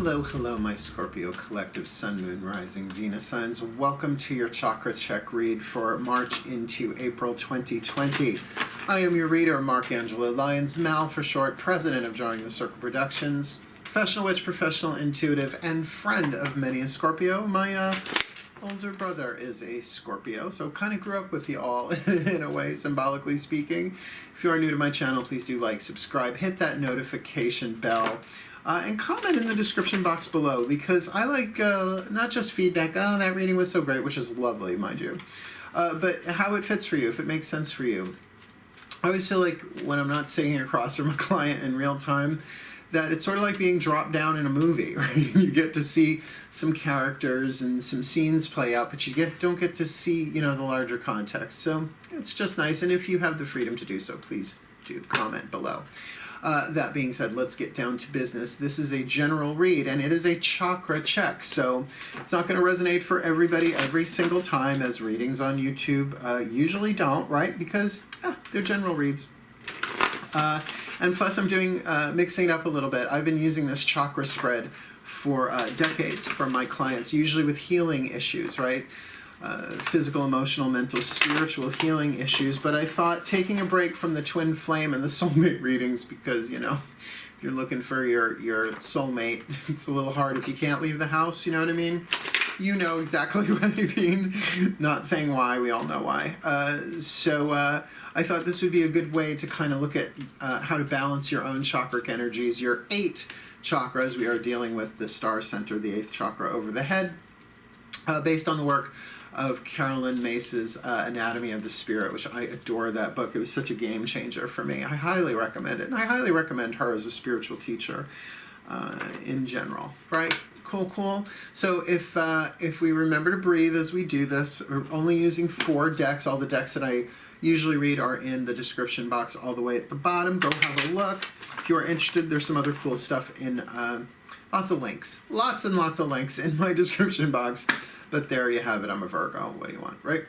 Hello, hello, my Scorpio collective Sun, Moon, Rising, Venus signs. Welcome to your Chakra Check read for March into April 2020. I am your reader, Mark Angelo Lyons, Mal for short, president of Drawing the Circle Productions, professional witch, professional intuitive, and friend of many a Scorpio. My older brother is a Scorpio, so kind of grew up with you all in a way, symbolically speaking. If you are new to my channel, please do like, subscribe, hit that notification bell. And comment in the description box below, because I like not just feedback, oh, that reading was so great, which is lovely, mind you, but how it fits for you, if it makes sense for you. I always feel like when I'm not sitting across from a client in real time, that it's sort of like being dropped down in a movie, right? You get to see some characters and some scenes play out, but you don't get to see, the larger context. So it's just nice, and if you have the freedom to do so, please do comment below. That being said, let's get down to business. This is a general read, and it is a chakra check, so it's not going to resonate for everybody every single time, as readings on YouTube usually don't, right? Because they're general reads. And plus, I'm doing mixing it up a little bit. I've been using this chakra spread for decades for my clients, usually with healing issues, right? Physical, emotional, mental, spiritual healing issues, but I thought taking a break from the twin flame and the soulmate readings, because if you're looking for your soulmate, it's a little hard if you can't leave the house, you know what I mean? You know exactly what I mean. Not saying why, we all know why. So I thought this would be a good way to kind of look at how to balance your own chakric energies, your 8 chakras. We are dealing with the star center, the 8th chakra over the head, based on the work of Carolyn Mace's Anatomy of the Spirit, which I adore that book. It was such a game changer for me. I highly recommend it, and I highly recommend her as a spiritual teacher in general, right? Cool. So if we remember to breathe as we do this, we're only using 4 decks. All the decks that I usually read are in the description box all the way at the bottom. Go have a look. If you're interested, there's some other cool stuff in lots of links. Lots and lots of links in my description box. But there you have it. I'm a Virgo. What do you want, right?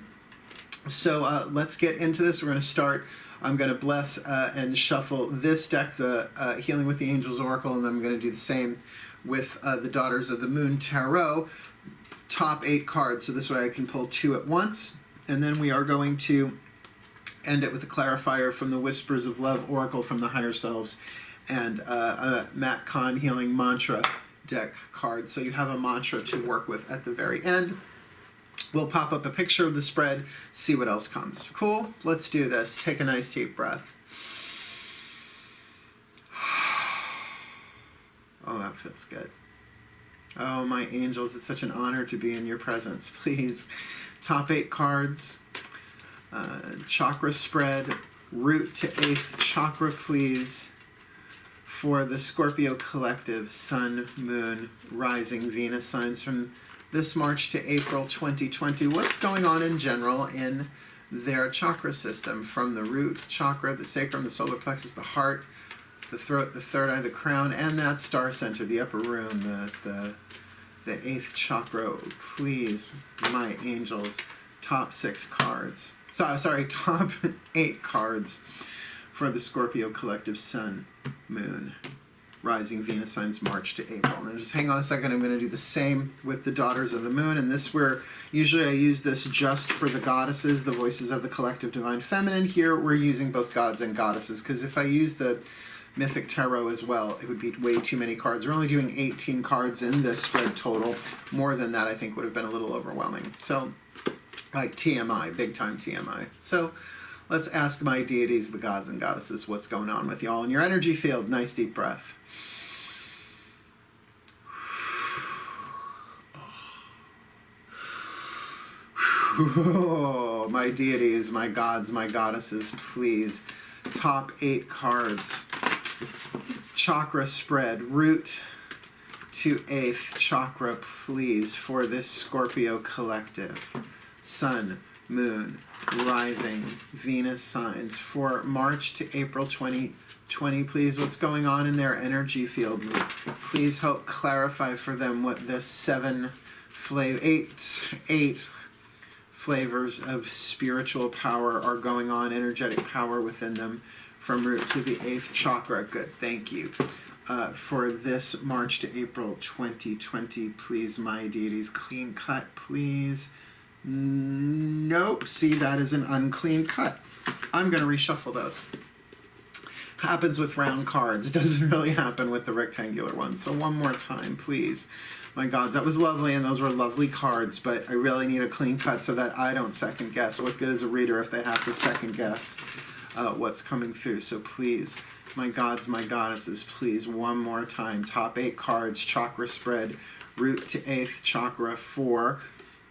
So let's get into this. We're going to start. I'm going to bless and shuffle this deck, the Healing with the Angels Oracle, and I'm going to do the same with the Daughters of the Moon Tarot, top 8 cards. So this way I can pull 2 at once. And then we are going to end it with a clarifier from the Whispers of Love Oracle from the Higher Selves, and a Matt Kahn Healing Mantra deck card, so you have a mantra to work with at the very end. We'll pop up a picture of the spread, see what else comes. Cool? Let's do this. Take a nice deep breath. Oh, that feels good. Oh, my angels, it's such an honor to be in your presence. Please, top 8 cards, chakra spread, root to 8th chakra, please. For the Scorpio collective, Sun, Moon, Rising, Venus signs from this March to April 2020. What's going on in general in their chakra system? From the root chakra, the sacrum, the solar plexus, the heart, the throat, the third eye, the crown, and that star center, the upper room, the 8th chakra. Please, my angels, top 6 cards. Sorry, top 8 cards for the Scorpio collective, Sun, Moon, Rising, Venus signs, March to April. Now just hang on a second. I'm going to do the same with the Daughters of the Moon, and this where usually I use this just for the goddesses, the voices of the collective divine feminine. Here we're using both gods and goddesses, because if I use the Mythic Tarot as well, it would be way too many cards. We're only doing 18 cards in this spread total. More than that, I think, would have been a little overwhelming. So, like TMI, big time TMI. So let's ask my deities, the gods and goddesses, what's going on with y'all in your energy field. Nice deep breath. Oh, my deities, my gods, my goddesses, please. Top 8 cards. Chakra spread, root to 8th chakra, please, for this Scorpio collective. Sun, Moon, Rising, Venus signs for March to April 2020. Please, what's going on in their energy field? Please help clarify for them what the 8 flavors of spiritual power are going on, energetic power within them from root to the 8th chakra. Good, thank you. For this March to April 2020, please, my deities, clean cut, please. Nope, see, that is an unclean cut. I'm going to reshuffle those. Happens with round cards, doesn't really happen with the rectangular ones. So one more time, please. My gods, that was lovely, and those were lovely cards, but I really need a clean cut so that I don't second guess. What good is a reader if they have to second guess what's coming through? So please, my gods, my goddesses, please, one more time. Top 8 cards, chakra spread, root to 8th chakra for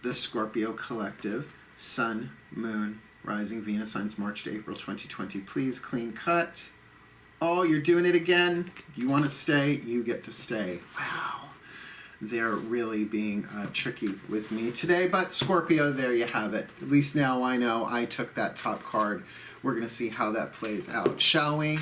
the Scorpio collective, Sun, Moon, Rising, Venus signs, March to April 2020. Please, clean cut. Oh, you're doing it again. You want to stay? You get to stay. Wow. They're really being tricky with me today. But Scorpio, there you have it. At least now I know I took that top card. We're going to see how that plays out, shall we?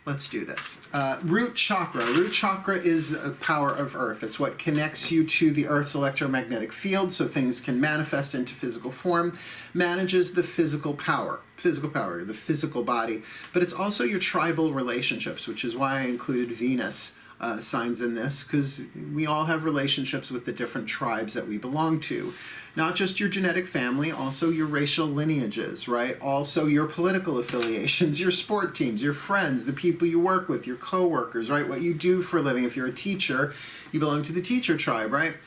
Let's do this. Root Chakra. Root Chakra is a power of Earth. It's what connects you to the Earth's electromagnetic field so things can manifest into physical form, manages the physical power, the physical body. But it's also your tribal relationships, which is why I included Venus signs in this, because we all have relationships with the different tribes that we belong to. Not just your genetic family, also your racial lineages, right? Also your political affiliations, your sport teams, your friends, the people you work with, your co-workers, right? What you do for a living. If you're a teacher, you belong to the teacher tribe, right?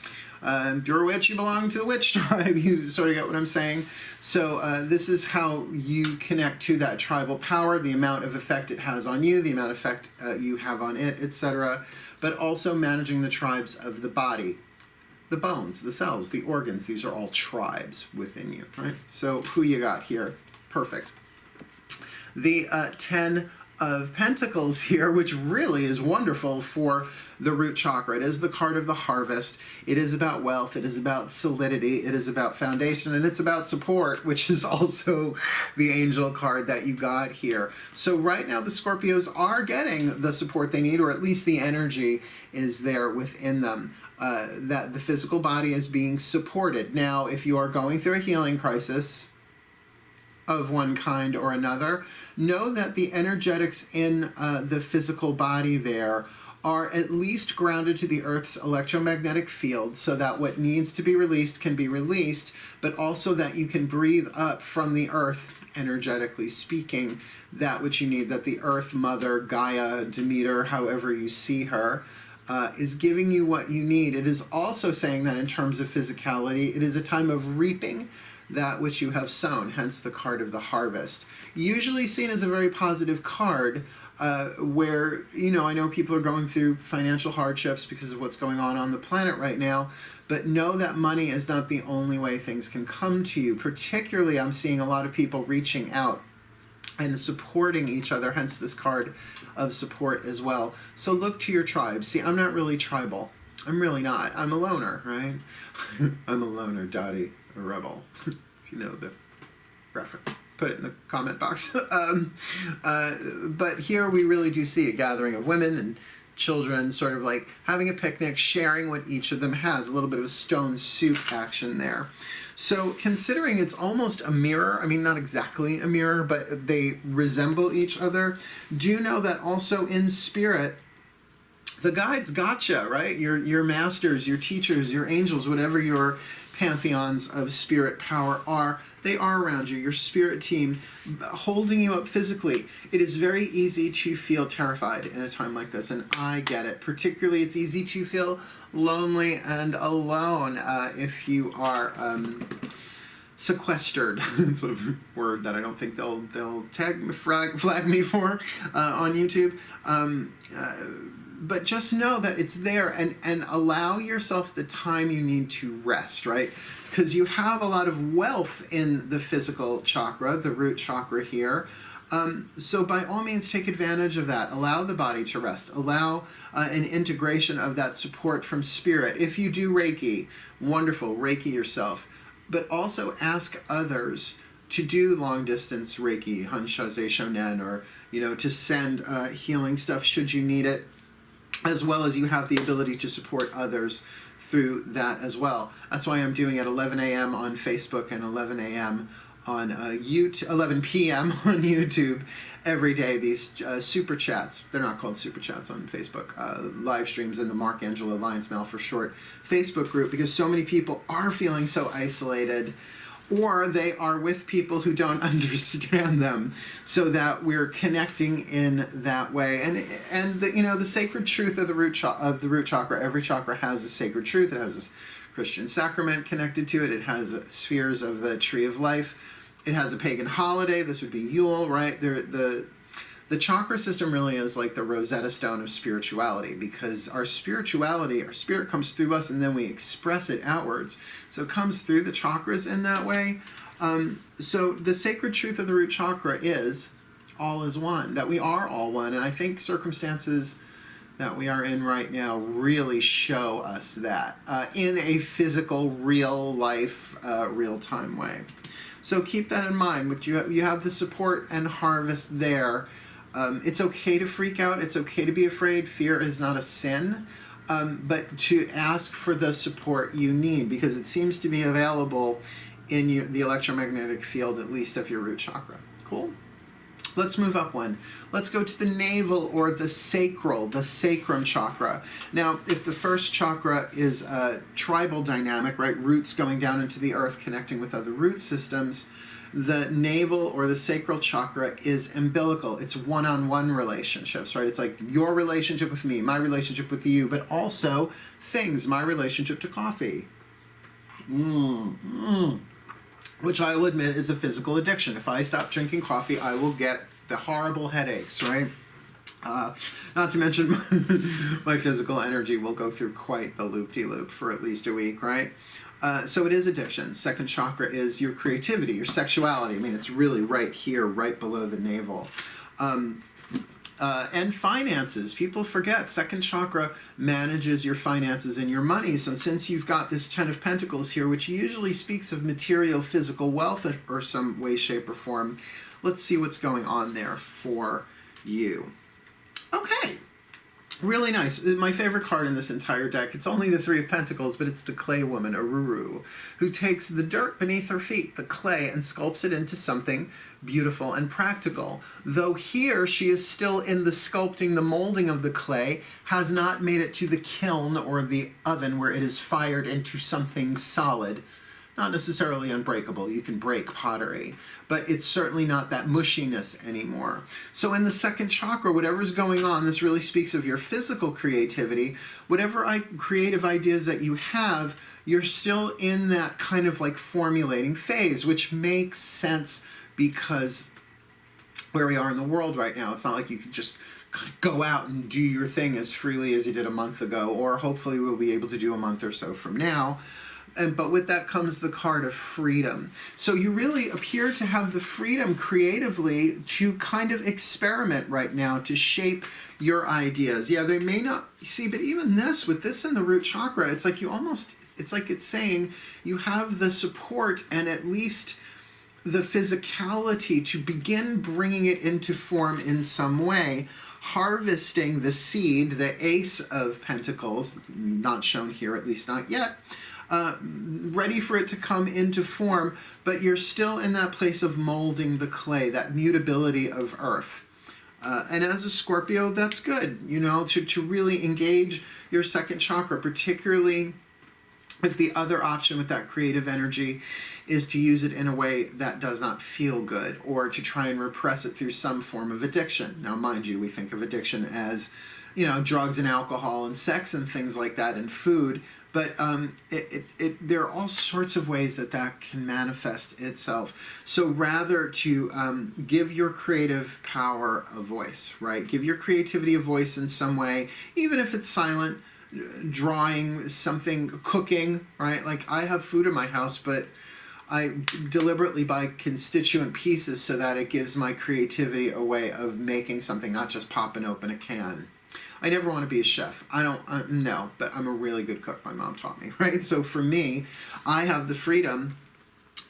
You're a witch, you belong to the witch tribe. You sort of get what I'm saying. So this is how you connect to that tribal power, the amount of effect it has on you, the amount of effect you have on it, etc. But also managing the tribes of the body. The bones, the cells, the organs, these are all tribes within you, right? So who you got here? Perfect. The 10 of Pentacles here, which really is wonderful for the root chakra. It is the card of the harvest. It is about wealth. It is about solidity. It is about foundation, and it's about support, which is also the angel card that you got here. So right now the Scorpios are getting the support they need, or at least the energy is there within them. That the physical body is being supported. Now, if you are going through a healing crisis of one kind or another, know that the energetics in the physical body there are at least grounded to the Earth's electromagnetic field so that what needs to be released can be released, but also that you can breathe up from the Earth, energetically speaking, that which you need, that the Earth Mother, Gaia, Demeter, however you see her, is giving you what you need. It is also saying that in terms of physicality, it is a time of reaping that which you have sown, hence the card of the harvest. Usually seen as a very positive card, where, you know, I know people are going through financial hardships because of what's going on the planet right now, but know that money is not the only way things can come to you. Particularly, I'm seeing a lot of people reaching out and supporting each other, hence this card of support as well. So look to your tribe. See, I'm not really tribal. I'm really not. I'm a loner, right? I'm a loner, Dottie, a rebel. If you know the reference, put it in the comment box. But here we really do see a gathering of women and children, sort of like having a picnic, sharing what each of them has, a little bit of a stone soup action there. So considering it's almost a mirror, I mean, not exactly a mirror, but they resemble each other, do know that also in spirit, the guides gotcha, right? Your masters, your teachers, your angels, whatever your pantheons of spirit power are, they are around you, your spirit team, holding you up physically. It is very easy to feel terrified in a time like this, and I get it. Particularly, it's easy to feel lonely and alone if you are sequestered. It's a word that I don't think they'll flag me for on YouTube. But just know that it's there, and allow yourself the time you need to rest, right? Because you have a lot of wealth in the physical chakra, the root chakra here. So by all means, take advantage of that. Allow the body to rest. Allow an integration of that support from spirit. If you do Reiki, wonderful, Reiki yourself. But also ask others to do long-distance Reiki, Hanshaze Shonen, or, you know, to send healing stuff should you need it, as well as you have the ability to support others through that as well. That's why I'm doing at 11 a.m. on Facebook and 11 a.m. on YouTube, 11 p.m. on YouTube every day. These super chats, they're not called super chats on Facebook, live streams in the Mark Angelo Lyons Mail for short Facebook group, because so many people are feeling so isolated, or they are with people who don't understand them, so that we're connecting in that way. And the, you know, the sacred truth of the root chakra, every chakra has a sacred truth. It has this Christian sacrament connected to it. It has spheres of the tree of life. It has a pagan holiday. This would be Yule, right? The chakra system really is like the Rosetta Stone of spirituality, because our spirituality, our spirit comes through us and then we express it outwards. So it comes through the chakras in that way. So the sacred truth of the root chakra is all is one, that we are all one. And I think circumstances that we are in right now really show us that in a physical, real life, real-time way. So keep that in mind. You have the support and harvest there. It's okay to freak out. It's okay to be afraid. Fear is not a sin. But to ask for the support you need, because it seems to be available in the electromagnetic field, at least of your root chakra. Cool? Let's move up one. Let's go to the navel, or the sacral, the sacrum chakra. Now, if the first chakra is a tribal dynamic, right, roots going down into the earth, connecting with other root systems, the navel or the sacral chakra is umbilical. It's one-on-one relationships, right? It's like your relationship with me, my relationship with you, but also things, my relationship to coffee. Which I will admit is a physical addiction. If I stop drinking coffee, I will get the horrible headaches, right? Not to mention my physical energy will go through quite the loop-de-loop for at least a week, right? So it is addiction. Second chakra is your creativity, your sexuality. I mean, it's really right here, right below the navel. And finances. People forget second chakra manages your finances and your money. So since you've got this Ten of Pentacles here, which usually speaks of material, physical wealth or some way, shape, or form, let's see what's going on there for you. Okay. Really nice. My favorite card in this entire deck, it's only the Three of Pentacles, but it's the clay woman, Aruru, who takes the dirt beneath her feet, the clay, and sculpts it into something beautiful and practical. Though here she is still in the sculpting, the molding of the clay, has not made it to the kiln or the oven where it is fired into something solid. Not necessarily unbreakable, you can break pottery, but it's certainly not that mushiness anymore. So in the second chakra, whatever's going on, this really speaks of your physical creativity. Whatever creative ideas that you have, you're still in that kind of like formulating phase, which makes sense because where we are in the world right now, it's not like you can just kind of go out and do your thing as freely as you did a month ago, or hopefully we'll be able to do a month or so from now. But with that comes the card of freedom. So you really appear to have the freedom creatively to kind of experiment right now, to shape your ideas. Yeah, they may not, see, but even this, with this in the root chakra, it's like you almost, it's like it's saying you have the support and at least the physicality to begin bringing it into form in some way, harvesting the seed, the Ace of Pentacles, not shown here, at least not yet, ready for it to come into form, but you're still in that place of molding the clay, that mutability of earth. And as a Scorpio, that's good, you know, to really engage your second chakra, particularly if the other option with that creative energy is to use it in a way that does not feel good, or to try and repress it through some form of addiction. Now, mind you, we think of addiction as, you know, drugs and alcohol and sex and things like that, and food, but there are all sorts of ways that that can manifest itself. So rather to give your creative power a voice, right? Give your creativity a voice in some way, even if it's silent, drawing something, cooking, right? Like I have food in my house, but I deliberately buy constituent pieces so that it gives my creativity a way of making something, not just popping open a can. I never want to be a chef. I don't, no, but I'm a really good cook. My mom taught me, right? So for me, I have the freedom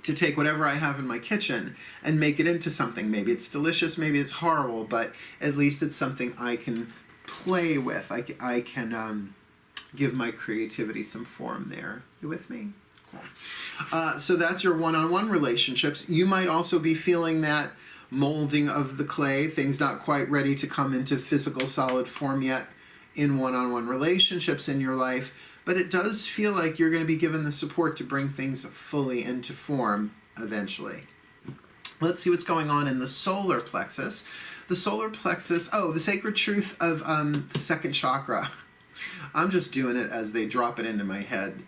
to take whatever I have in my kitchen and make it into something. Maybe it's delicious, maybe it's horrible, but at least it's something I can play with. I can give my creativity some form there. You with me? Cool. So that's your one-on-one relationships. You might also be feeling that molding of the clay, things not quite ready to come into physical solid form yet in one-on-one relationships in your life, but it does feel like you're going to be given the support to bring things fully into form eventually. Let's see what's going on in the solar plexus. The solar plexus, the sacred truth of the second chakra. I'm just doing it as they drop it into my head,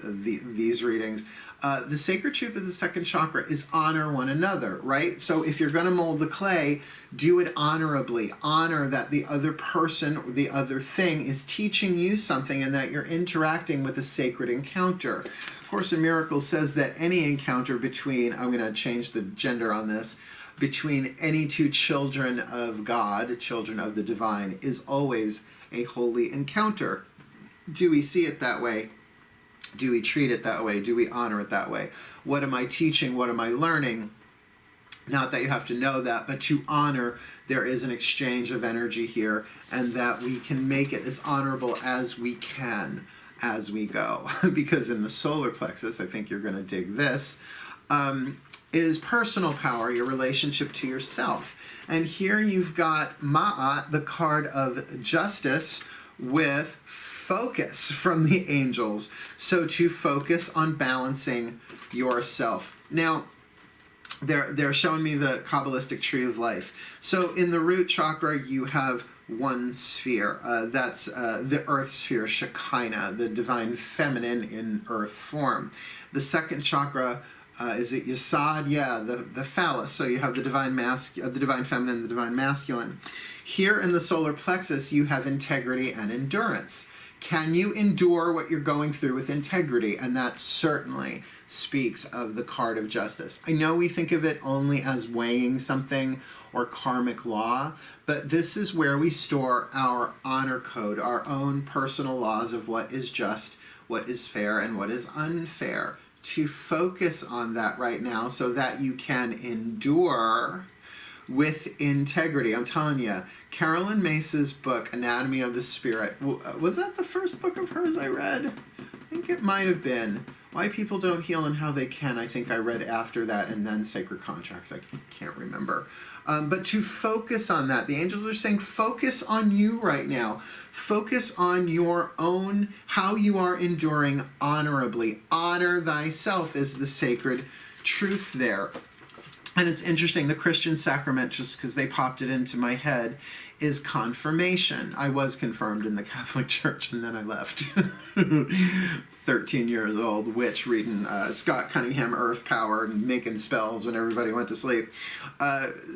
these readings. The sacred truth of the second chakra is honor one another, right? So if you're going to mold the clay, do it honorably. Honor that the other person or the other thing is teaching you something and that you're interacting with a sacred encounter. Course in Miracles says that any encounter between, I'm going to change the gender on this, between any two children of God, children of the divine, is always a holy encounter. Do we see it that way? Do we treat it that way? Do we honor it that way? What am I teaching? What am I learning? Not that you have to know that, but to honor, there is an exchange of energy here, and that we can make it as honorable as we can as we go. Because in the solar plexus, I think you're going to dig this, is personal power, your relationship to yourself. And here you've got Ma'at, the card of justice, with focus from the angels. So to focus on balancing yourself. Now, they're showing me the Kabbalistic tree of life. So in the root chakra, you have one sphere. That's the earth sphere, Shekinah, the divine feminine in earth form. The second chakra, is it Yasad? Yeah, the phallus. So you have the divine the divine feminine, the divine masculine. Here in the solar plexus, you have integrity and endurance. Can you endure what you're going through with integrity? And that certainly speaks of the card of justice. I know we think of it only as weighing something or karmic law, but this is where we store our honor code, our own personal laws of what is just, what is fair, and what is unfair. To focus on that right now so that you can endure with integrity. I'm telling you, Carolyn Mace's book, Anatomy of the Spirit, was that the first book of hers I read? I think it might have been. Why People Don't Heal and How They Can, I think I read after that, and then Sacred Contracts. I can't remember. But to focus on that, the angels are saying, focus on you right now. Focus on your own, how you are enduring honorably. Honor thyself is the sacred truth there. And it's interesting, the Christian sacrament, just because they popped it into my head, is confirmation. I was confirmed in the Catholic Church, and then I left. 13 years old witch reading Scott Cunningham Earth Power and making spells when everybody went to sleep.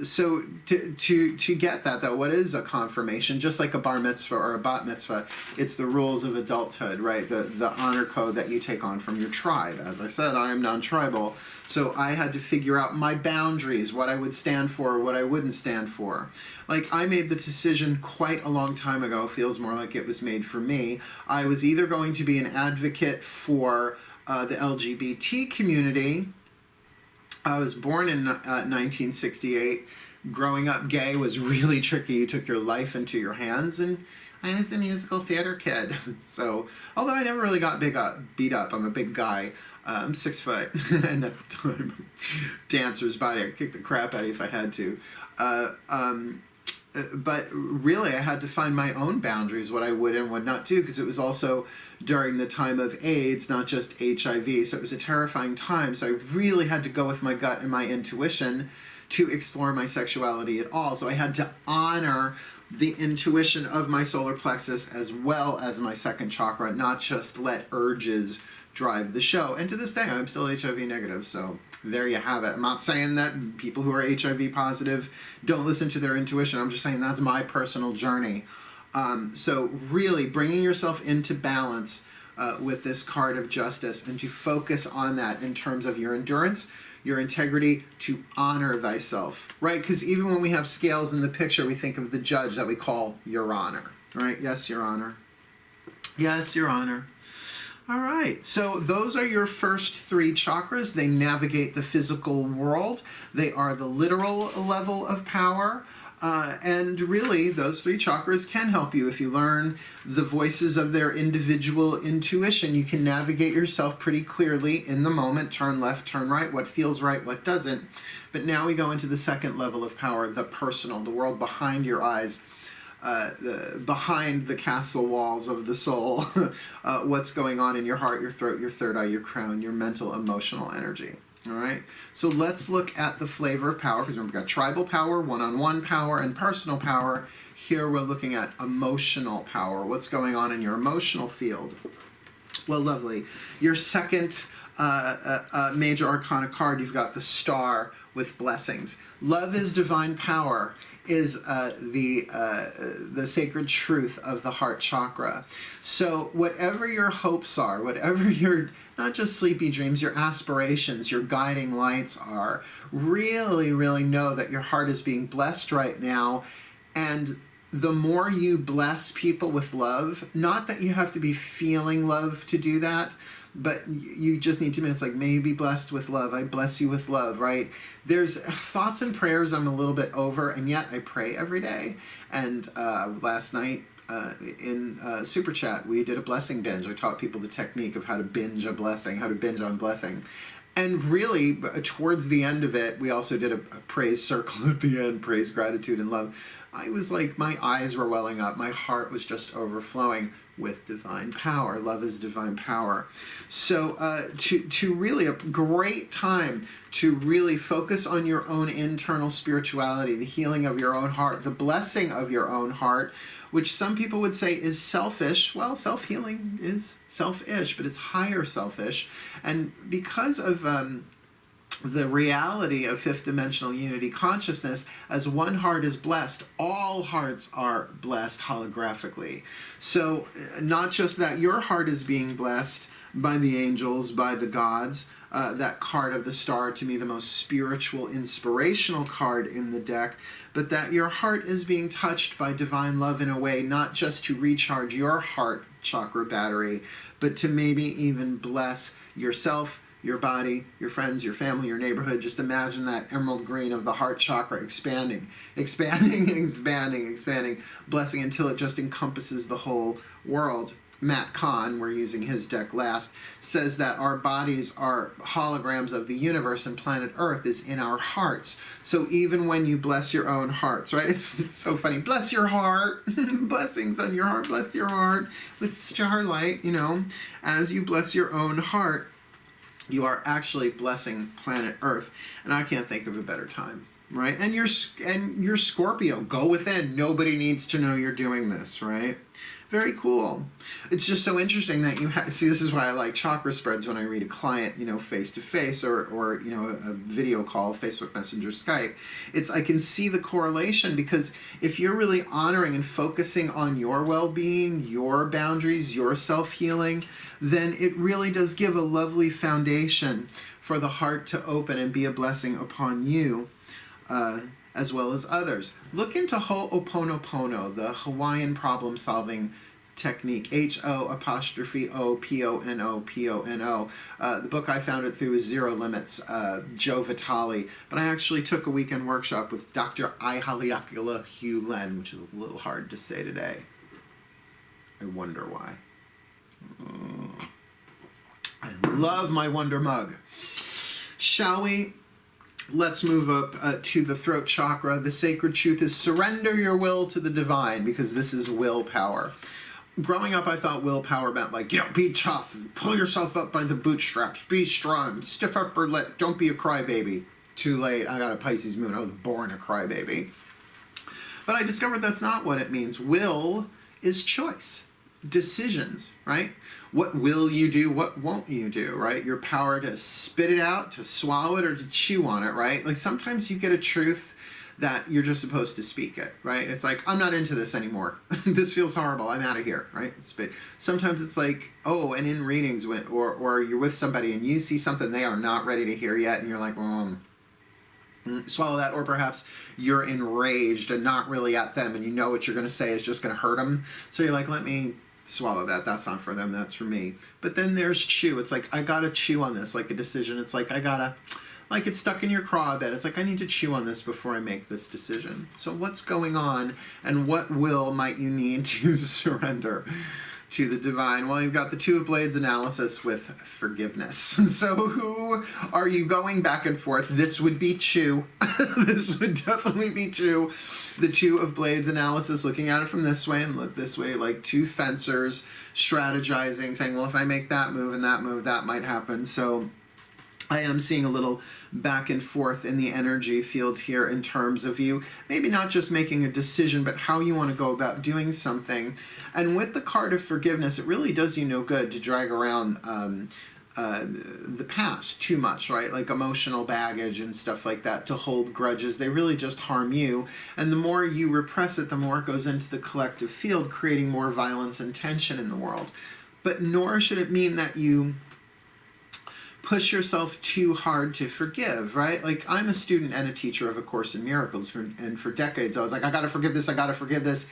So to get that, though, what is a confirmation? Just like a bar mitzvah or a bat mitzvah, it's the rules of adulthood, right? The honor code that you take on from your tribe. As I said, I am non-tribal, so I had to figure out my boundaries, what I would stand for, what I wouldn't stand for. Like, I made the decision quite a long time ago, feels more like it was made for me. I was either going to be an advocate for the LGBT community. I was born in 1968. Growing up gay was really tricky. You took your life into your hands, and I was a musical theater kid. So, although I never really got beat up, I'm a big guy. I'm 6 foot, and at the time, dancer's body, I'd kick the crap out of you if I had to. But really, I had to find my own boundaries, what I would and would not do, because it was also during the time of AIDS, not just HIV. So it was a terrifying time. So I really had to go with my gut and my intuition to explore my sexuality at all. So I had to honor the intuition of my solar plexus as well as my second chakra, not just let urges drive the show. And to this day, I'm still HIV negative, so there you have it. I'm not saying that people who are HIV positive don't listen to their intuition. I'm just saying that's my personal journey. So really bringing yourself into balance with this card of justice, and to focus on that in terms of your endurance, your integrity, to honor thyself, right? Because even when we have scales in the picture, we think of the judge that we call Your Honor, right? Yes, Your Honor. Yes, Your Honor. All right, so those are your first 3 chakras. They navigate the physical world. They are the literal level of power. And really, those three chakras can help you. If you learn the voices of their individual intuition, you can navigate yourself pretty clearly in the moment, turn left, turn right, what feels right, what doesn't. But now we go into the second level of power, the personal, the world behind your eyes, behind the castle walls of the soul, what's going on in your heart, your throat, your third eye, your crown, your mental, emotional energy. All right, so let's look at the flavor of power, because remember, we've got tribal power, one-on-one power, and personal power. Here we're looking at emotional power. What's going on in your emotional field? Well, lovely. Your second major arcana card, you've got the star with blessings. Love is divine power is the sacred truth of the heart chakra. So whatever your hopes are, whatever your, not just sleepy dreams, your aspirations, your guiding lights are, really, really know that your heart is being blessed right now. And the more you bless people with love, not that you have to be feeling love to do that, but you just need 2 minutes, like, may you be blessed with love. I bless you with love, right? There's thoughts and prayers I'm a little bit over, and yet I pray every day. And last night in Super Chat, we did a blessing binge. I taught people the technique of how to binge a blessing, how to binge on blessing. And really, towards the end of it, we also did a praise circle at the end, praise, gratitude, and love. I was like, my eyes were welling up. My heart was just overflowing with divine power. Love is divine power. So to really, a great time to really focus on your own internal spirituality, the healing of your own heart, the blessing of your own heart, which some people would say is selfish. Well, self-healing is selfish, but it's higher selfish. And because of the reality of fifth dimensional unity consciousness, as one heart is blessed, all hearts are blessed holographically. So not just that your heart is being blessed by the angels, by the gods, that card of the star, to me the most spiritual, inspirational card in the deck, but that your heart is being touched by divine love in a way, not just to recharge your heart chakra battery, but to maybe even bless yourself, your body, your friends, your family, your neighborhood. Just imagine that emerald green of the heart chakra expanding, expanding, expanding, expanding, blessing until it just encompasses the whole world. Matt Kahn, we're using his deck last, says that our bodies are holograms of the universe, and planet Earth is in our hearts. So even when you bless your own hearts, right? It's so funny. Bless your heart. Blessings on your heart. Bless your heart with starlight, you know. As you bless your own heart, you are actually blessing planet Earth. And I can't think of a better time, right? And you're Scorpio. Go within. Nobody needs to know you're doing this, right? Very cool. It's just so interesting that you see, this is why I like chakra spreads when I read a client, you know, face to face, or you know, a video call, Facebook Messenger, Skype. I can see the correlation, because if you're really honoring and focusing on your well-being, your boundaries, your self-healing, then it really does give a lovely foundation for the heart to open and be a blessing upon you, as well as others. Look into Ho'oponopono, the Hawaiian problem-solving technique. H-O''O''P-O-N-O''P-O''N-O. The book I found it through is Zero Limits, Joe Vitale. But I actually took a weekend workshop with Dr. Ihaliakula Hugh Len, which is a little hard to say today. I wonder why. I love my Wonder Mug. Shall we? Let's move up to the throat chakra. The sacred truth is surrender your will to the divine, because this is willpower. Growing up, I thought willpower meant, like, you know, be tough, pull yourself up by the bootstraps, be strong, stiff upper lip, don't be a crybaby. Too late, I got a Pisces moon, I was born a crybaby. But I discovered that's not what it means. Will is choice. Decisions, right? What will you do? What won't you do, right? Your power to spit it out, to swallow it, or to chew on it, right? Like, sometimes you get a truth that you're just supposed to speak it, right? It's like, I'm not into this anymore. This feels horrible. I'm out of here, right? Sometimes it's like, oh, and in readings, or you're with somebody and you see something they are not ready to hear yet, and you're like, swallow that. Or perhaps you're enraged and not really at them, and you know what you're going to say is just going to hurt them. So you're like, let me swallow that. That's not for them. That's for me. But then there's chew. It's like, I got to chew on this, like a decision. It's like, I got to like it's stuck in your craw a bit. It's like, I need to chew on this before I make this decision. So what's going on, and what will might you need to surrender to the divine? Well, you've got the Two of Blades analysis with forgiveness. So who are you going back and forth? This would be Chew. This would definitely be Chew. The Two of Blades analysis, looking at it from this way and look this way, like two fencers strategizing, saying, well, if I make that move and that move, that might happen. So I am seeing a little back and forth in the energy field here in terms of you maybe not just making a decision, but how you want to go about doing something. And with the card of forgiveness, it really does you no good to drag around the past too much, right? Like emotional baggage and stuff like that, to hold grudges. They really just harm you. And the more you repress it, the more it goes into the collective field, creating more violence and tension in the world. But nor should it mean that you push yourself too hard to forgive, right? Like, I'm a student and a teacher of A Course in Miracles, and for decades I was like, I gotta forgive this, I gotta forgive this.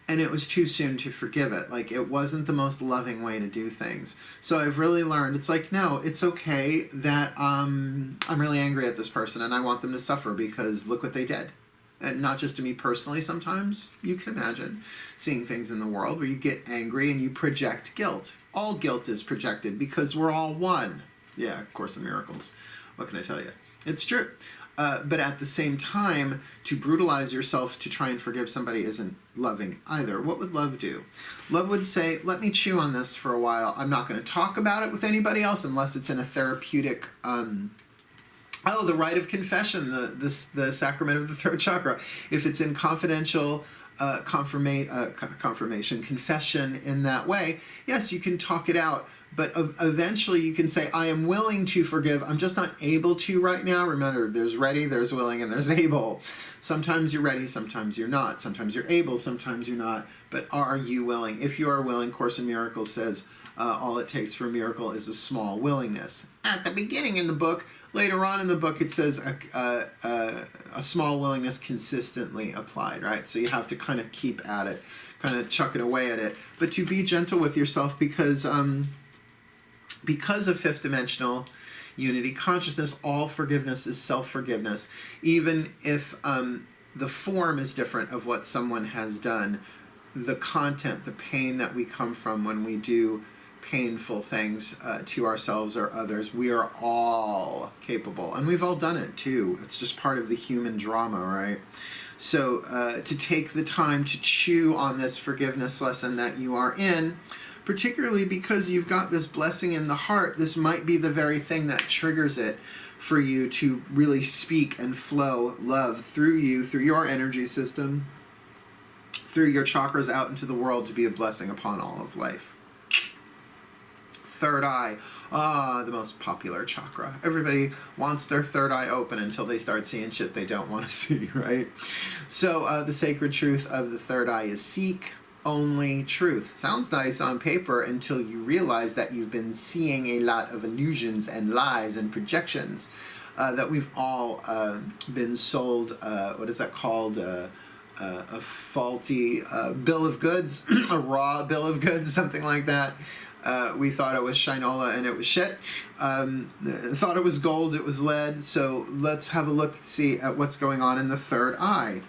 And it was too soon to forgive it. Like, it wasn't the most loving way to do things. So I've really learned, it's like, no, it's okay that I'm really angry at this person and I want them to suffer because look what they did. And not just to me personally, sometimes you can imagine seeing things in the world where you get angry and you project guilt. All guilt is projected because we're all one. Yeah, Of Course in Miracles. What can I tell you? It's true. But at the same time, to brutalize yourself to try and forgive somebody isn't loving either. What would love do? Love would say, let me chew on this for a while. I'm not going to talk about it with anybody else unless it's in a therapeutic... the rite of confession, the sacrament of the throat chakra. If it's in confidential confirmation, confession in that way, yes, you can talk it out. But eventually you can say, I am willing to forgive. I'm just not able to right now. Remember, there's ready, there's willing, and there's able. Sometimes you're ready, sometimes you're not. Sometimes you're able, sometimes you're not. But are you willing? If you are willing, Course in Miracles says, all it takes for a miracle is a small willingness. At the beginning in the book, later on in the book, it says a small willingness consistently applied, right? So you have to kind of keep at it, kind of chuck it away at it. But to be gentle with yourself because of fifth dimensional unity consciousness, all forgiveness is self-forgiveness. Even if the form is different of what someone has done, the content, the pain that we come from when we do painful things to ourselves or others, we are all capable. And we've all done it too. It's just part of the human drama, right? So to take the time to chew on this forgiveness lesson that you are in, particularly because you've got this blessing in the heart, this might be the very thing that triggers it for you to really speak and flow love through you, through your energy system, through your chakras out into the world to be a blessing upon all of life. Third eye, the most popular chakra. Everybody wants their third eye open until they start seeing shit they don't want to see, right? So the sacred truth of the third eye is seek only truth. Sounds nice on paper until you realize that you've been seeing a lot of illusions and lies and projections that we've all been sold, what is that called? A faulty bill of goods, a raw bill of goods, something like that. We thought it was shinola and it was shit. Thought it was gold, it was lead. So let's have a look, see at what's going on in the third eye.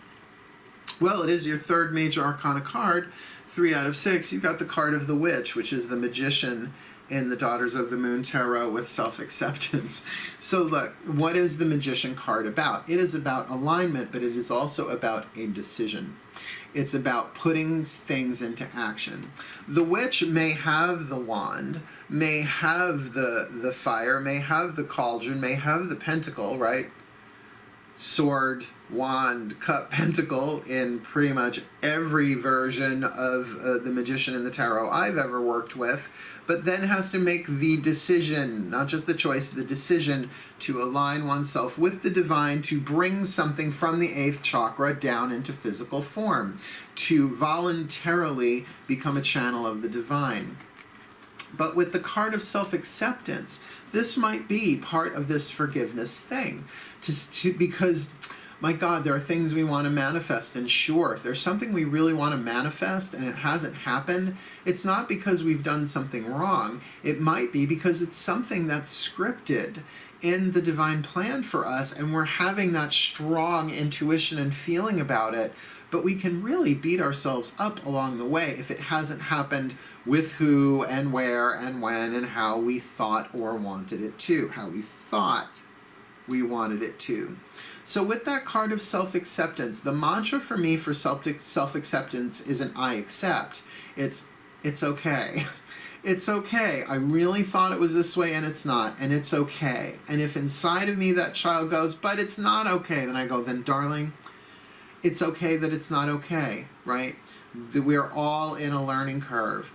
Well, it is your third major arcana card, 3 out of 6. You've got the card of the witch, which is the magician in the Daughters of the Moon Tarot with self-acceptance. So look, what is the magician card about? It is about alignment, but it is also about a decision. It's about putting things into action. The witch may have the wand, may have the fire, may have the cauldron, may have the pentacle, right? Sword, wand, cup, pentacle in pretty much every version of the magician in the tarot I've ever worked with, but then has to make the decision, not just the choice, the decision to align oneself with the divine, to bring something from the 8th chakra down into physical form, to voluntarily become a channel of the divine. But with the card of self-acceptance, this might be part of this forgiveness thing, because My God, there are things we want to manifest, and sure, if there's something we really want to manifest and it hasn't happened, it's not because we've done something wrong. It might be because it's something that's scripted in the divine plan for us, and we're having that strong intuition and feeling about it, but we can really beat ourselves up along the way if it hasn't happened with who and where and when and how we thought or wanted it to, how we thought we wanted it to. So with that card of self-acceptance, the mantra for me for self-acceptance isn't I accept. It's okay. It's okay. I really thought it was this way and it's not, and it's okay. And if inside of me that child goes, but it's not okay, then I go, then darling, it's okay that it's not okay, right? We're all in a learning curve.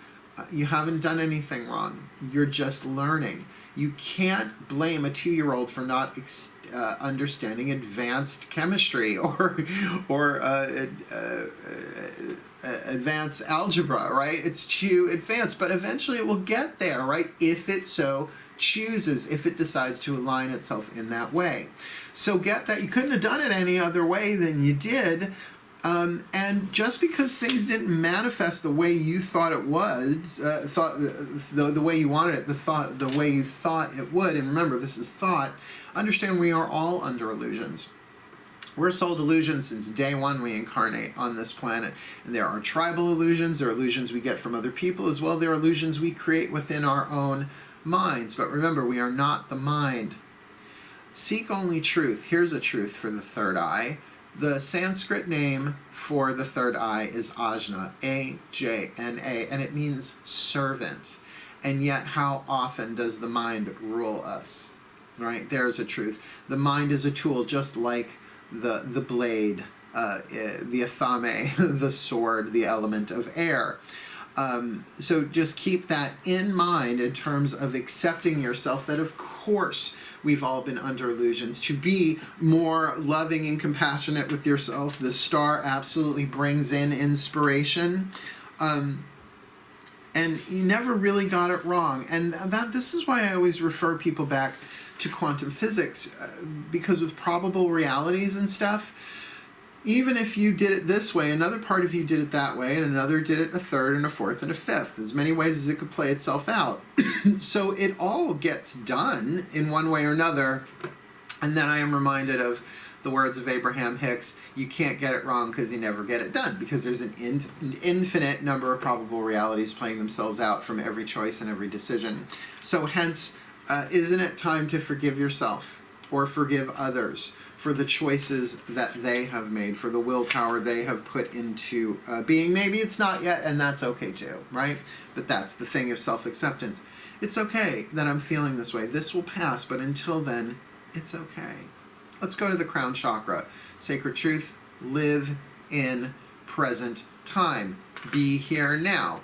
You haven't done anything wrong. You're just learning. You can't blame a 2-year-old for not understanding advanced chemistry or advanced algebra, right? It's too advanced, but eventually it will get there, right? If it so chooses, if it decides to align itself in that way. So get that you couldn't have done it any other way than you did. And just because things didn't manifest the way you thought it was, the way you wanted it, the way you thought it would, and remember, this is thought, understand we are all under illusions. We're sold illusions since day one we incarnate on this planet. And there are tribal illusions, there are illusions we get from other people as well, there are illusions we create within our own minds. But remember, we are not the mind. Seek only truth. Here's a truth for the third eye. The Sanskrit name for the third eye is Ajna, A-J-N-A, and it means servant. And yet, how often does the mind rule us? Right? There's a truth. The mind is a tool, just like the blade, the athame, the sword, the element of air. So just keep that in mind in terms of accepting yourself, that of course we've all been under illusions. To be more loving and compassionate with yourself, the star absolutely brings in inspiration. And you never really got it wrong. And this is why I always refer people back to quantum physics, because with probable realities and stuff, even if you did it this way, another part of you did it that way, and another did it a third and a fourth and a fifth, as many ways as it could play itself out. So it all gets done in one way or another. And then I am reminded of the words of Abraham Hicks, you can't get it wrong because you never get it done, because there's an infinite number of probable realities playing themselves out from every choice and every decision. So hence, isn't it time to forgive yourself or forgive others for the choices that they have made, for the willpower they have put into being? Maybe it's not yet, and that's okay too, right? But that's the thing of self-acceptance. It's okay that I'm feeling this way. This will pass, but until then, it's okay. Let's go to the Crown Chakra. Sacred truth, live in present time. Be here now.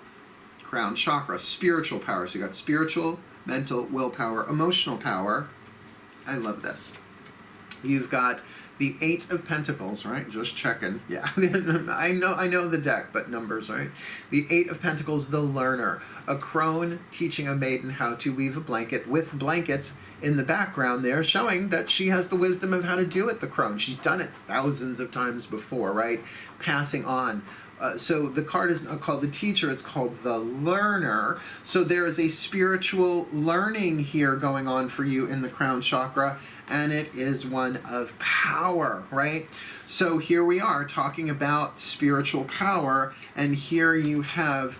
Crown Chakra, spiritual power. So you got spiritual, mental, willpower, emotional power. I love this. You've got the 8 of Pentacles, right? Just checking. Yeah, I know the deck, but numbers, right? The 8 of Pentacles, the learner. A crone teaching a maiden how to weave a blanket with blankets in the background there, showing that she has the wisdom of how to do it, the crone. She's done it thousands of times before, right? Passing on. So the card is not called the teacher, it's called the learner. So there is a spiritual learning here going on for you in the Crown Chakra, and it is one of power, right? So here we are talking about spiritual power, and here you have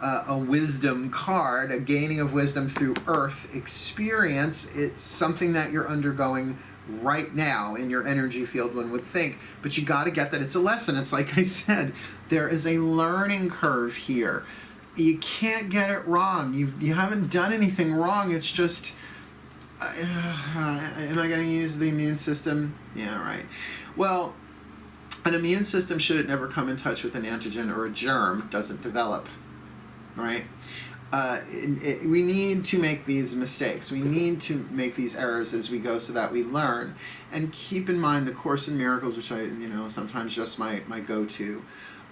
a wisdom card, a gaining of wisdom through earth experience. It's something that you're undergoing right now in your energy field, one would think, but you got to get that it's a lesson. It's like I said, there is a learning curve here. You can't get it wrong. You haven't done anything wrong. It's just, am I going to use the immune system? Yeah, right. Well, an immune system, should it never come in touch with an antigen or a germ, doesn't develop, right? We need to make these mistakes. We need to make these errors as we go so that we learn. And keep in mind the Course in Miracles, which sometimes just my go-to.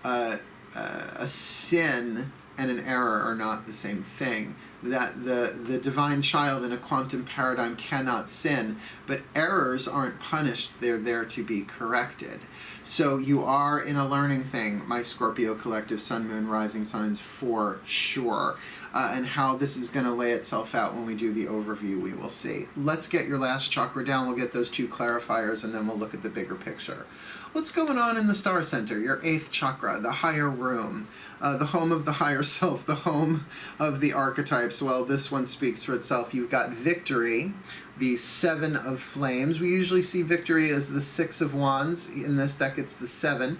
A sin and an error are not the same thing. That the divine child in a quantum paradigm cannot sin, but errors aren't punished, they're there to be corrected. So you are in a learning thing, my Scorpio collective sun, moon, rising signs, for sure. And how this is going to lay itself out when we do the overview, we will see. Let's get your last chakra down, we'll get those 2 clarifiers, and then we'll look at the bigger picture. What's going on in the star center, your 8th chakra, the higher room, the home of the higher self, the home of the archetypes? Well, this one speaks for itself. You've got victory, the 7 of flames. We usually see victory as the 6 of wands. In this deck, it's the 7.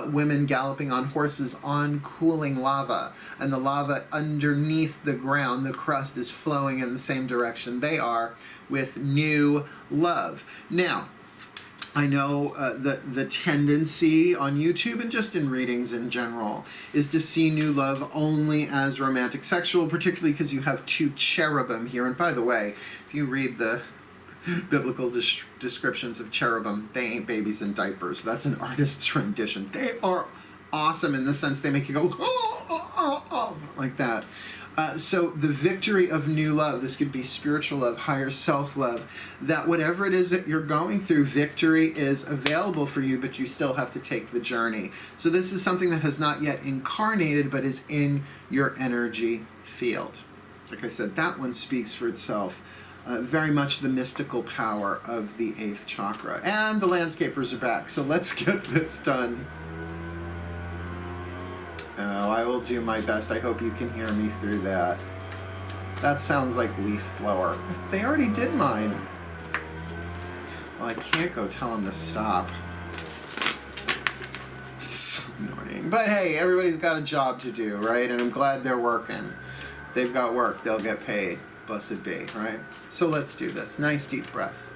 Women galloping on horses on cooling lava. And the lava underneath the ground, the crust, is flowing in the same direction they are, with new love. Now, I know the tendency on YouTube and just in readings in general is to see new love only as romantic sexual, particularly because you have 2 cherubim here. And by the way, if you read the biblical descriptions of cherubim, they ain't babies in diapers. That's an artist's rendition. They are awesome in the sense they make you go, oh, oh, oh, oh, like that. So the victory of new love, this could be spiritual love, higher self-love, that whatever it is that you're going through, victory is available for you, but you still have to take the journey. So this is something that has not yet incarnated, but is in your energy field. Like I said, that one speaks for itself. Very much the mystical power of the 8th chakra. And the landscapers are back, so let's get this done. Oh, I will do my best. I hope you can hear me through that. That sounds like leaf blower. They already did mine. Well, I can't go tell them to stop. It's so annoying. But hey, everybody's got a job to do, right? And I'm glad they're working. They've got work. They'll get paid. Blessed be, right? So let's do this. Nice deep breath.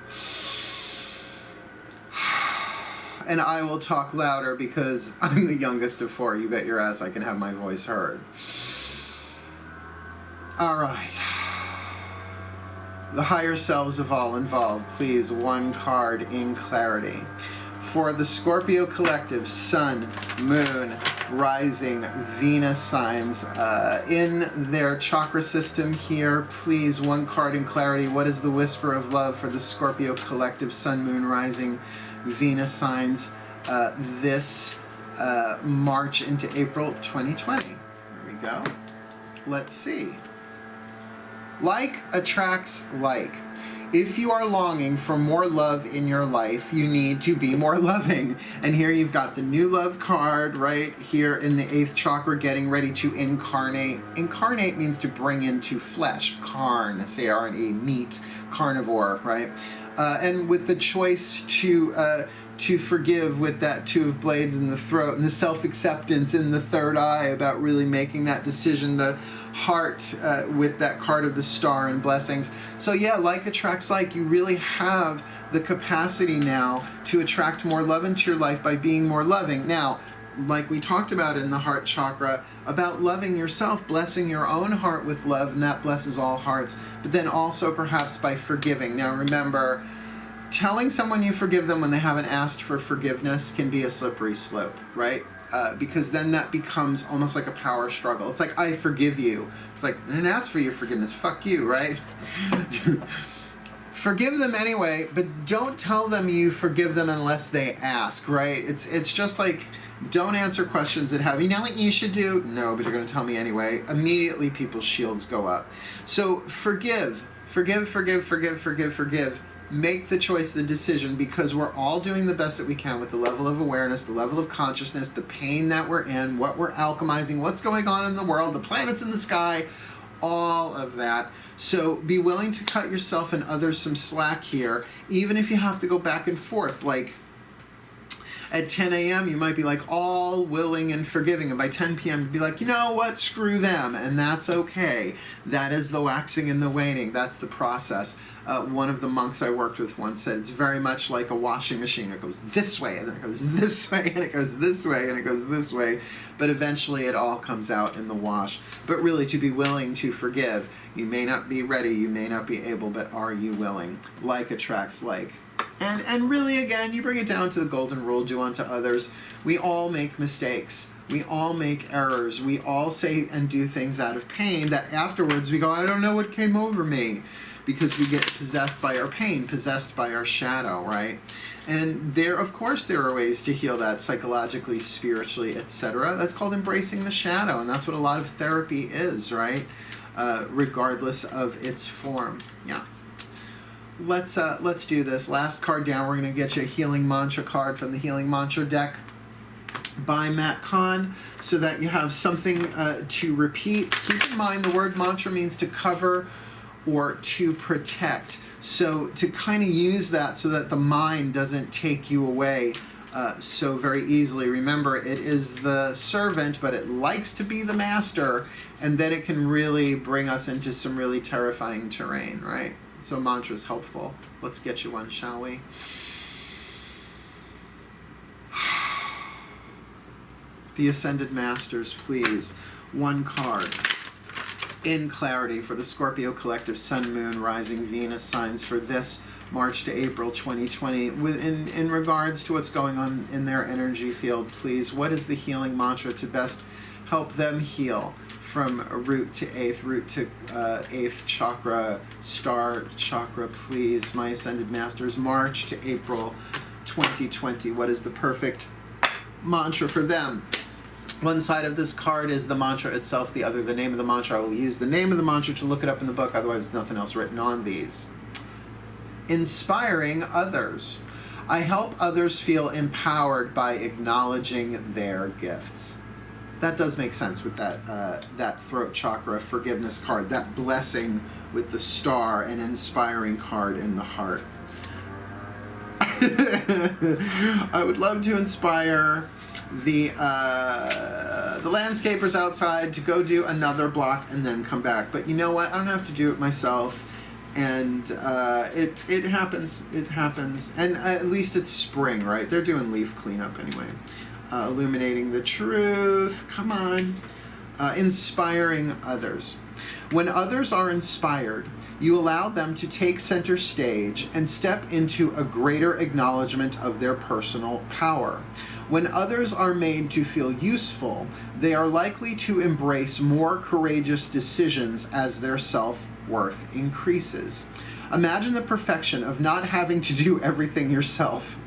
And I will talk louder because I'm the youngest of 4. You bet your ass I can have my voice heard. All right. The higher selves of all involved, please, 1 card in clarity. For the Scorpio collective, sun, moon, rising, Venus signs in their chakra system here, please, 1 card in clarity. What is the whisper of love for the Scorpio collective, sun, moon, rising, Venus signs this March into April 2020. There we go. Let's see. Like attracts like. If you are longing for more love in your life, you need to be more loving. And here you've got the new love card right here in the 8th chakra, getting ready to incarnate. Incarnate means to bring into flesh. Carn, C-A-R-N-E, meat, carnivore, right? And with the choice to forgive with that 2 of blades in the throat, and the self-acceptance in the 3rd eye about really making that decision, the heart with that card of the star and blessings. So yeah, like attracts like. You really have the capacity now to attract more love into your life by being more loving. Now, like we talked about in the heart chakra, about loving yourself, blessing your own heart with love, and that blesses all hearts, but then also perhaps by forgiving. Now remember, telling someone you forgive them when they haven't asked for forgiveness can be a slippery slope, right? Because then that becomes almost like a power struggle. It's like, I forgive you. It's like, I didn't ask for your forgiveness. Fuck you, right? Forgive them anyway, but don't tell them you forgive them unless they ask, right? It's just like, don't answer questions that have, you know what you should do? No, but you're going to tell me anyway. Immediately people's shields go up. So forgive. Forgive, forgive, forgive, forgive, forgive. Make the choice, the decision, because we're all doing the best that we can with the level of awareness, the level of consciousness, the pain that we're in, what we're alchemizing, what's going on in the world, the planets in the sky, all of that. So be willing to cut yourself and others some slack here, even if you have to go back and forth. Like at 10 a.m. you might be like all willing and forgiving, and by 10 p.m. you'd be like, you know what, screw them, and that's okay. That is the waxing and the waning. That's the process. One of the monks I worked with once said it's very much like a washing machine. It goes this way, and then it goes this way, and it goes this way, and it goes this way, but eventually it all comes out in the wash. But really, to be willing to forgive, you may not be ready, you may not be able, but are you willing? Like attracts like. And really, again, you bring it down to the golden rule, do unto others. We all make mistakes. We all make errors. We all say and do things out of pain that afterwards we go, I don't know what came over me, because we get possessed by our pain, possessed by our shadow, right? And of course, there are ways to heal that psychologically, spiritually, etc. That's called embracing the shadow, and that's what a lot of therapy is, right? Regardless of its form. Yeah. Let's do this. Last card down, we're going to get you a healing mantra card from the Healing Mantra deck by Matt Kahn, so that you have something to repeat. Keep in mind the word mantra means to cover or to protect. So to kind of use that so that the mind doesn't take you away so very easily. Remember, it is the servant, but it likes to be the master, and then it can really bring us into some really terrifying terrain, right? So mantra is helpful. Let's get you one, shall we? The Ascended Masters, please. One card. In clarity for the Scorpio collective Sun, Moon, Rising, Venus signs for this March to April 2020. In regards to what's going on in their energy field, please, what is the healing mantra to best help them heal from root to 8th chakra, star chakra, please, my Ascended Masters, March to April 2020. What is the perfect mantra for them? One side of this card is the mantra itself, the other the name of the mantra. I will use the name of the mantra to look it up in the book, otherwise there's nothing else written on these. Inspiring others. I help others feel empowered by acknowledging their gifts. That does make sense with that throat chakra forgiveness card, that blessing with the star, and inspiring card in the heart. I would love to inspire the landscapers outside to go do another block and then come back. But you know what? I don't have to do it myself. And it happens. It happens. And at least it's spring, right? They're doing leaf cleanup anyway. Illuminating the truth. Come on. Inspiring others. When others are inspired, you allow them to take center stage and step into a greater acknowledgement of their personal power. When others are made to feel useful, they are likely to embrace more courageous decisions as their self-worth increases. Imagine the perfection of not having to do everything yourself.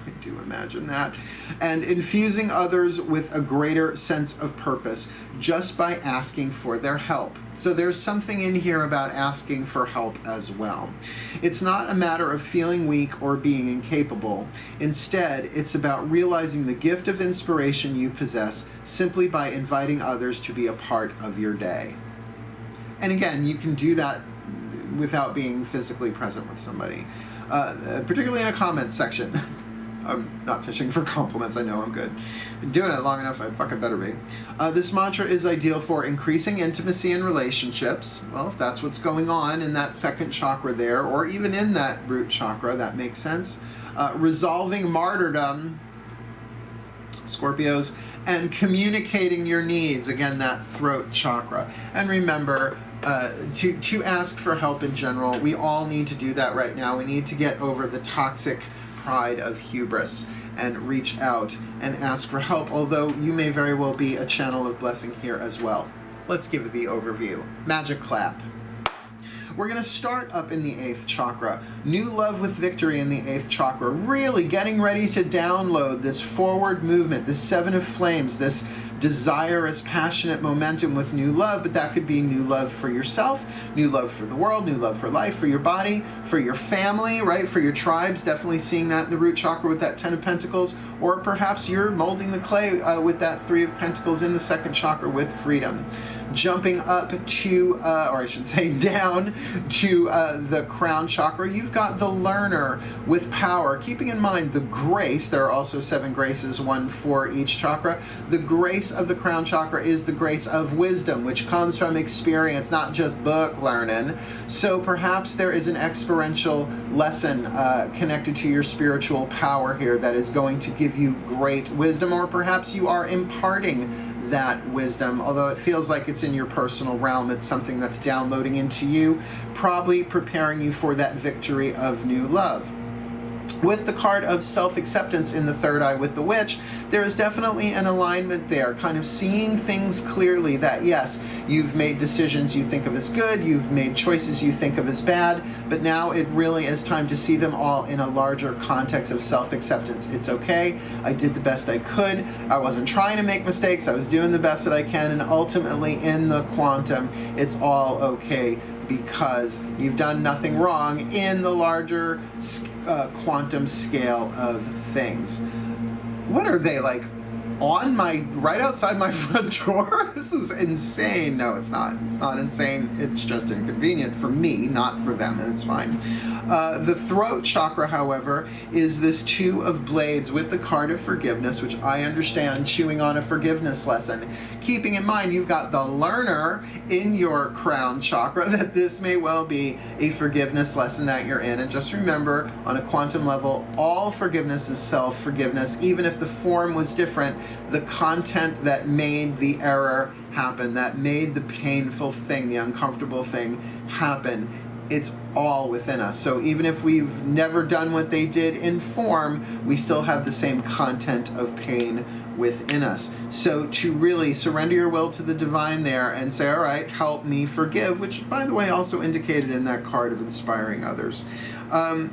I do imagine that. And infusing others with a greater sense of purpose just by asking for their help. So there's something in here about asking for help as well. It's not a matter of feeling weak or being incapable. Instead, it's about realizing the gift of inspiration you possess simply by inviting others to be a part of your day. And again, you can do that without being physically present with somebody, particularly in a comment section. I'm not fishing for compliments, I know I'm good. Been doing it long enough, I fucking better be. This mantra is ideal for increasing intimacy in relationships. Well, if that's what's going on in that second chakra there, or even in that root chakra, that makes sense. Resolving martyrdom, Scorpios, and communicating your needs, again, that throat chakra. And remember, to ask for help in general, we all need to do that right now. We need to get over the toxic pride of hubris and reach out and ask for help, although you may very well be a channel of blessing here as well. Let's give the overview. Magic clap. We're going to start up in the 8th chakra. New love with victory in the 8th chakra. Really getting ready to download this forward movement, this 7 of flames, this desirous, passionate momentum with new love, but that could be new love for yourself, new love for the world, new love for life, for your body, for your family, right? For your tribes, definitely seeing that in the root chakra with that 10 of Pentacles, or perhaps you're molding the clay with that 3 of Pentacles in the 2nd chakra with freedom. Jumping up to, or I should say down to the Crown Chakra, you've got the learner with power. Keeping in mind the grace, there are also 7 graces, 1 for each chakra. The grace of the Crown Chakra is the grace of wisdom, which comes from experience, not just book learning. So perhaps there is an experiential lesson connected to your spiritual power here that is going to give you great wisdom, or perhaps you are imparting that wisdom, although it feels like it's in your personal realm. It's something that's downloading into you, probably preparing you for that victory of new love. With the card of self-acceptance in the third eye with the witch, there is definitely an alignment there, kind of seeing things clearly that, yes, you've made decisions you think of as good, you've made choices you think of as bad, but now it really is time to see them all in a larger context of self-acceptance. It's okay, I did the best I could, I wasn't trying to make mistakes, I was doing the best that I can, and ultimately in the quantum, it's all okay, because you've done nothing wrong in the larger quantum scale of things. What are they, like on my, right outside my front door? This is insane. No, it's not. It's not insane. It's just inconvenient for me, not for them, and it's fine. The throat chakra, however, is this Two of Blades with the card of forgiveness, which I understand chewing on a forgiveness lesson. Keeping in mind you've got the learner in your crown chakra, that this may well be a forgiveness lesson that you're in. And just remember, on a quantum level, all forgiveness is self-forgiveness, even if the form was different. The content that made the error happen, that made the painful thing, the uncomfortable thing happen, it's all within us. So even if we've never done what they did in form, we still have the same content of pain within us. So to really surrender your will to the divine there and say, all right, help me forgive, which by the way also indicated in that card of inspiring others.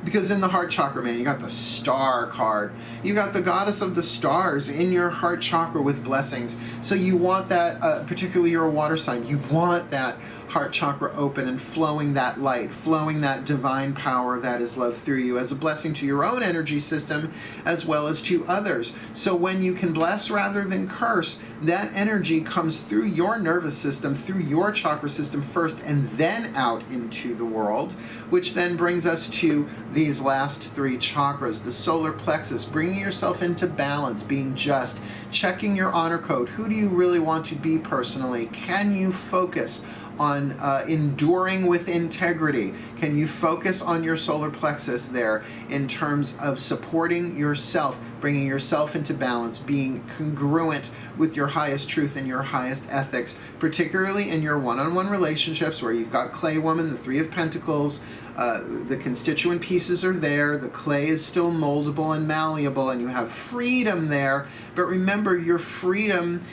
Because in the heart chakra, man, you got the star card. You got the goddess of the stars in your heart chakra with blessings. So you want that, particularly you're a water sign, you want that heart chakra open and flowing that light, flowing that divine power that is love through you as a blessing to your own energy system as well as to others. So when you can bless rather than curse, that energy comes through your nervous system, through your chakra system first, and then out into the world, which then brings us to these last three chakras, the solar plexus, bringing yourself into balance, being just, checking your honor code. Who do you really want to be personally? Can you focus on enduring with integrity? Can you focus on your solar plexus there in terms of supporting yourself, bringing yourself into balance, being congruent with your highest truth and your highest ethics, particularly in your one-on-one relationships where you've got clay woman, the Three of Pentacles, the constituent pieces are there, the clay is still moldable and malleable, and you have freedom there. But remember your freedom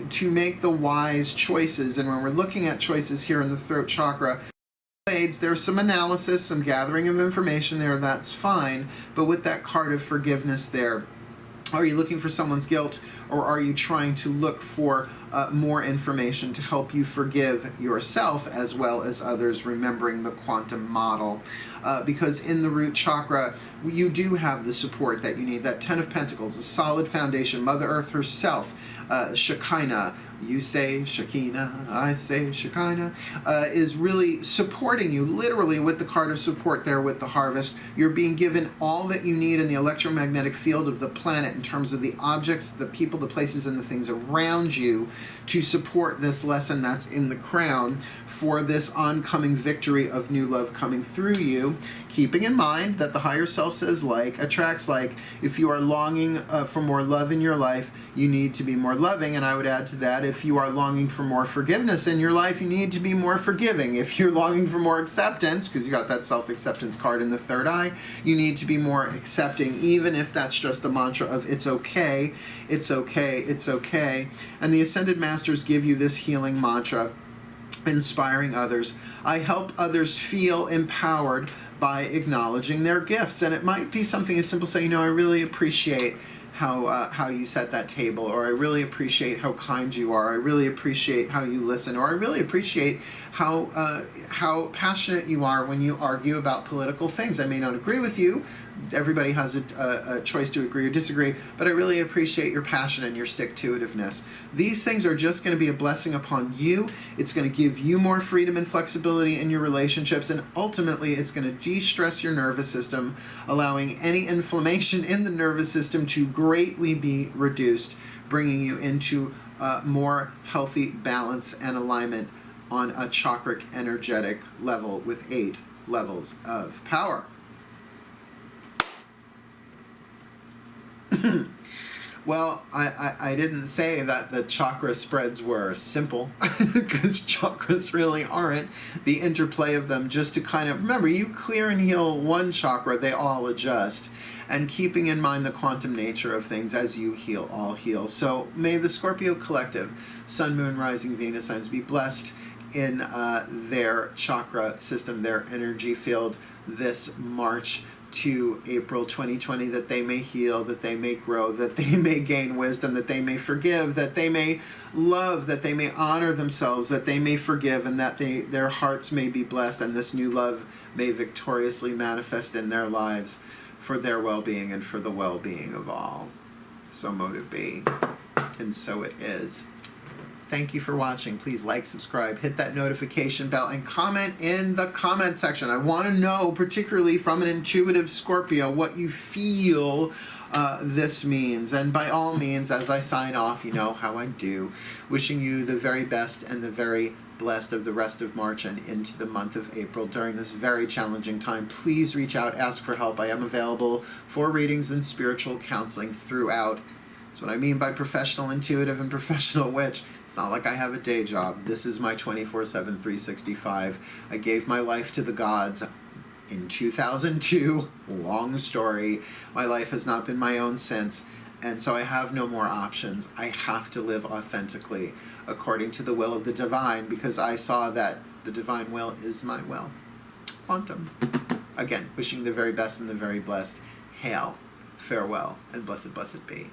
to make the wise choices. And when we're looking at choices here in the throat chakra, there's some analysis, some gathering of information there, that's fine. But with that card of forgiveness there, are you looking for someone's guilt, or are you trying to look for more information to help you forgive yourself as well as others, remembering the quantum model? Because in the root chakra, you do have the support that you need. That Ten of Pentacles, a solid foundation, Mother Earth herself, Shekinah, you say Shekinah, I say Shekinah, is really supporting you, literally with the card of support there with the harvest. You're being given all that you need in the electromagnetic field of the planet in terms of the objects, the people, the places, and the things around you to support this lesson that's in the crown for this oncoming victory of new love coming through you. Keeping in mind that the higher self says like attracts like. If you are longing for more love in your life, you need to be more loving. And I would add to that, if you are longing for more forgiveness in your life, you need to be more forgiving. If you're longing for more acceptance, because you got that self-acceptance card in the third eye, you need to be more accepting, even if that's just the mantra of it's okay, it's okay, it's okay. And the Ascended Masters give you this healing mantra, inspiring others. I help others feel empowered by acknowledging their gifts. And it might be something as simple as saying, I really appreciate how you set that table, or I really appreciate how kind you are, I really appreciate how you listen, or I really appreciate how passionate you are when you argue about political things. I may not agree with you, everybody has a choice to agree or disagree, but I really appreciate your passion and your stick-to-itiveness. These things are just going to be a blessing upon you. It's going to give you more freedom and flexibility in your relationships, and ultimately it's going to de-stress your nervous system, allowing any inflammation in the nervous system to greatly be reduced, bringing you into more healthy balance and alignment on a chakric energetic level with 8 levels of power. Well, I didn't say that the chakra spreads were simple, because chakras really aren't. The interplay of them, just to kind of, remember, you clear and heal one chakra, they all adjust. And keeping in mind the quantum nature of things, as you heal, all heal. So may the Scorpio collective, Sun, Moon, Rising, Venus signs be blessed in their chakra system, their energy field this March to April 2020, that they may heal, that they may grow, that they may gain wisdom, that they may forgive, that they may love, that they may honor themselves, that they may forgive, and that their hearts may be blessed, and this new love may victoriously manifest in their lives for their well-being and for the well-being of all. So mote it be, and so it is. Thank you for watching. Please like, subscribe, hit that notification bell, and comment in the comment section. I want to know, particularly from an intuitive Scorpio, what you feel this means. And by all means, as I sign off, you know how I do, wishing you the very best and the very blessed of the rest of March and into the month of April during this very challenging time. Please reach out, ask for help. I am available for readings and spiritual counseling throughout. That's what I mean by professional intuitive and professional witch. It's not like I have a day job. This is my 24/7, 365. I gave my life to the gods in 2002. Long story. My life has not been my own since, and so I have no more options. I have to live authentically according to the will of the divine, because I saw that the divine will is my will. Quantum. Again, wishing the very best and the very blessed. Hail, farewell, and blessed, blessed be.